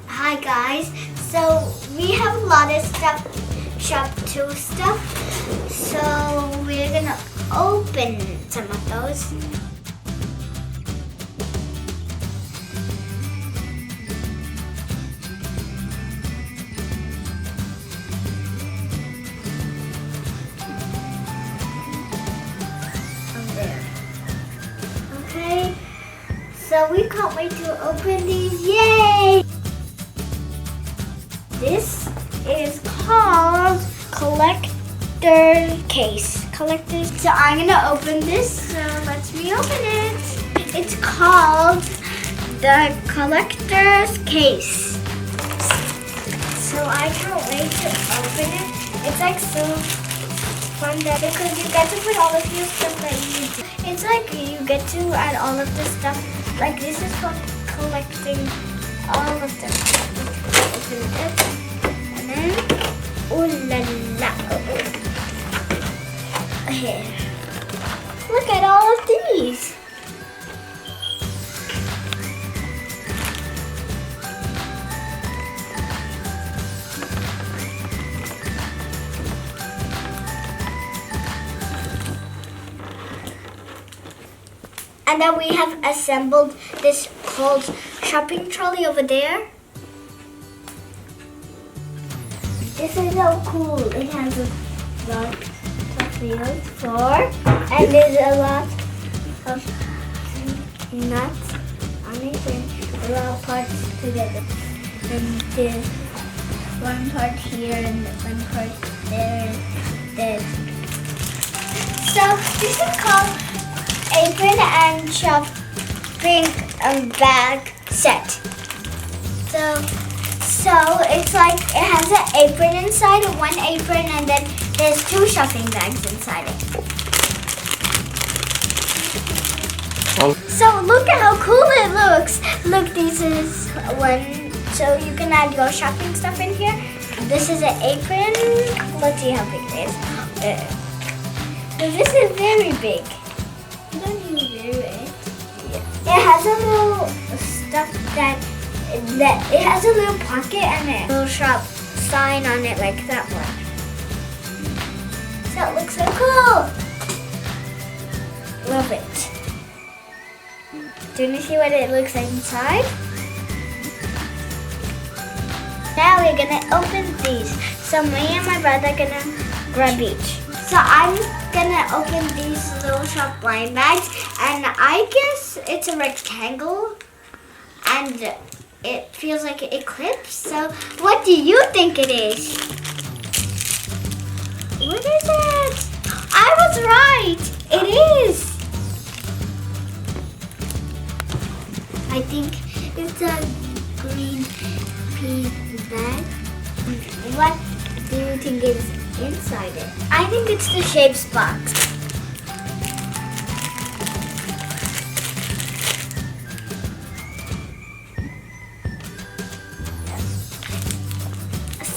Hi guys, so we have a lot of stuff, shop 2 stuff, so we're gonna open some of those. Okay, so we can't wait to open these, yay! This is called Collector Case. Collectors. So I'm gonna open this, so let me open it. It's called the Collector's Case. So I can't wait to open it. It's like so fun that because you get to put all of your stuff that you need. It's like you get to add all of the stuff. Like this is for collecting all of the stuff. Open it. And then, oh la la. Here. Look at all of these. And then we have assembled this called shopping trolley over there. This is so cool. It has a lot of wheels for, and there's a lot of nuts on it, and they're all parts together. And there's one part here and one part there and there. So this is called apron and shopping bag set. So it's like it has an apron inside, one apron, and then there's 2 shopping bags inside it. So look at how cool it looks. Look, this is one, so you can add your shopping stuff in here. This is an apron. Let's see how big it is. So this is very big. Don't you hear it? Yeah. It has a little stuff that it has a little pocket and a little shop sign on it like that one. So it looks so cool. Love it. Do you want to see what it looks like inside? Now we're gonna open these. So me and my brother are gonna grab each. So I'm gonna open these little shop blind bags, and I guess it's a rectangle and it feels like an Eclipse. So what do you think it is? What is it? I was right. It is. I think it's a green pea bag. What do you think is inside it? I think it's the shapes box.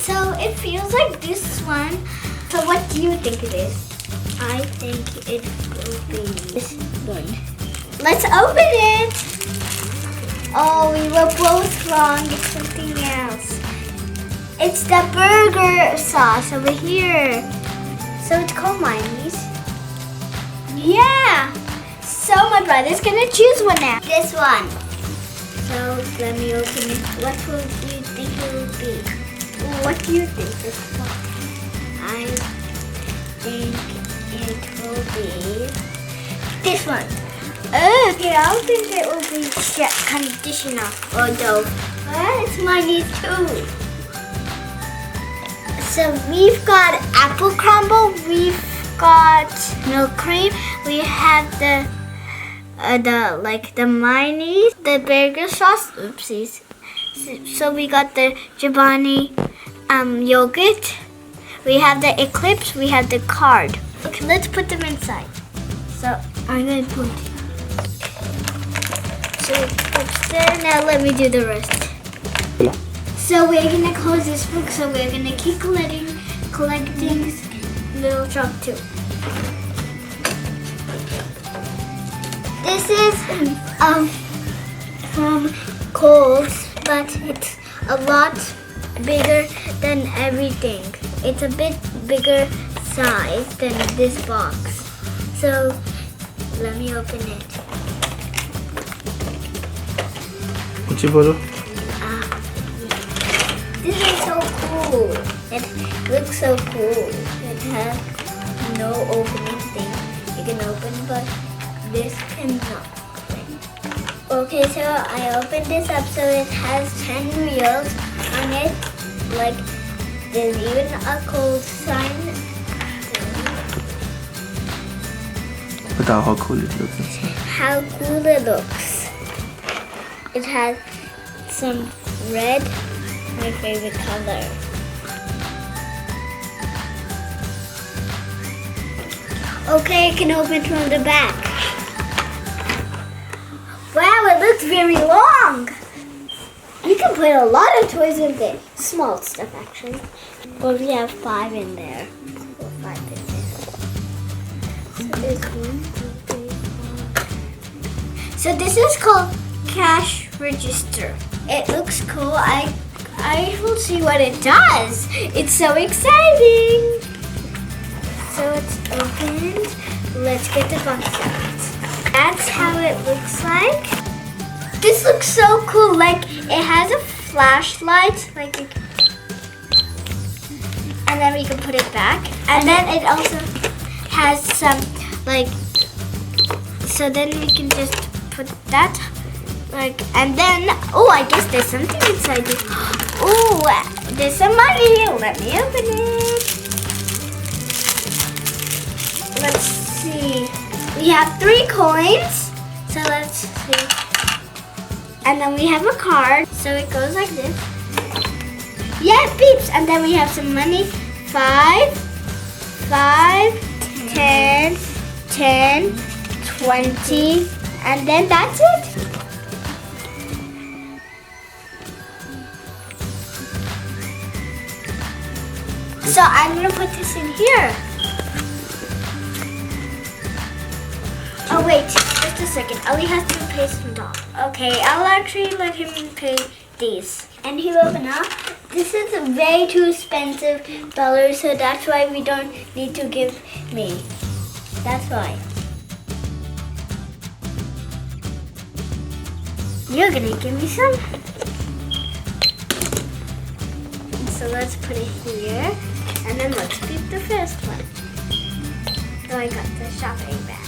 So it feels like this one. So what do you think it is? I think it will be this one. Let's open it. Oh, we were both wrong. It's something else. It's the burger sauce over here. So it's called mayonnaise. Yeah. So my brother's gonna choose one now. This one. So let me open it. What will you think it will be? What do you think this one? I think it will be this one. Okay, I think it will be conditioner or dough. It's mayonnaise too. So we've got apple crumble, we've got milk cream, we have the mayonnaise, the burger sauce. Oopsies. So we got the Chobani yogurt. We have the Eclipse. We have the card. Okay, let's put them inside. So I'm gonna put. So it's there. Now let me do the rest. So we're gonna close this book. So we're gonna keep collecting little Choc too. This is from Kohl's, but it's a lot bigger than everything. It's a bit bigger size than this box. So let me open it. What's your photo? This is so cool. It looks so cool. It has no opening thing. You can open, but this cannot open. Okay, so I opened this up, so it has 10 reels on it. Like, there's even a cold sign. Look how cool it looks inside. How cool it looks. It has some red, my favorite color. Okay, I can open from the back. Wow, it looks very long. You can put a lot of toys in there. Small stuff, actually. But we have 5 in there. Or 5 in there. So there's 1, 2, 3, 4. So this is called cash register. It looks cool. I will see what it does. It's so exciting. So it's opened. Let's get the box out. That's how it looks like. This looks so cool. Like, it has a flashlight. Like, and then we can put it back. And then it also has some, like, so then we can just put that, like, and then, oh, I guess there's something inside it. Oh, there's some money. Let me open it. Let's see. We have 3 coins. So let's see. And then we have a card. So it goes like this. Yeah, it beeps. And then we have some money. 5, 10, 20. And then that's it. So I'm going to put this in here. Oh wait, just a second. Ali has to pay some dollars. Okay, I'll actually let him pay these. And he will open up. This is way too expensive dollars, so that's why we don't need to give me. That's why. You're gonna give me some. So let's put it here. And then let's keep the first one. So I got the shopping bag.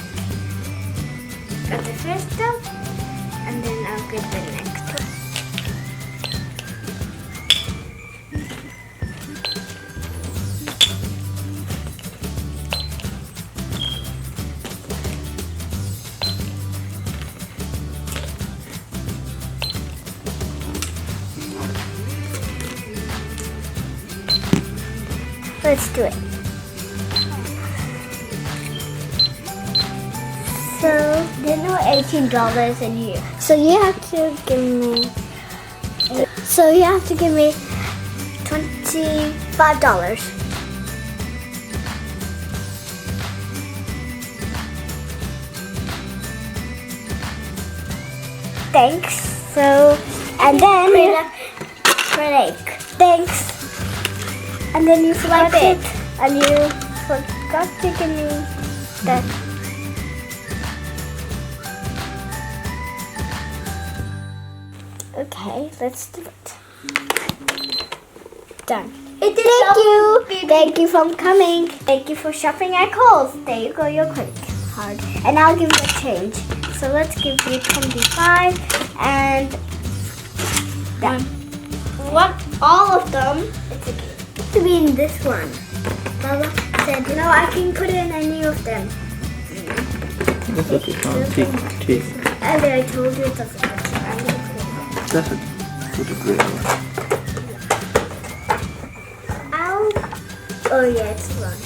Got the first stuff, and then I'll get the next one. Let's do it. So there's no $18 in here. So you have to give me. So you have to give me $25. Thanks. So and then thanks. And then you forgot it. And you forgot to give me that. Okay, let's do it. Done. Thank you. Thank you for coming. Thank you for shopping at Kohl's. There you go, your credit card. And I'll give you a change. So let's give you 25 and that. What? All of them? It's okay. To be in this one. Baba said, no, I can put in any of them. That's okay. Take. And I told you it doesn't matter. I'm going to put it in. That's it. Put the gray one. Ow. Oh yeah, it's wrong.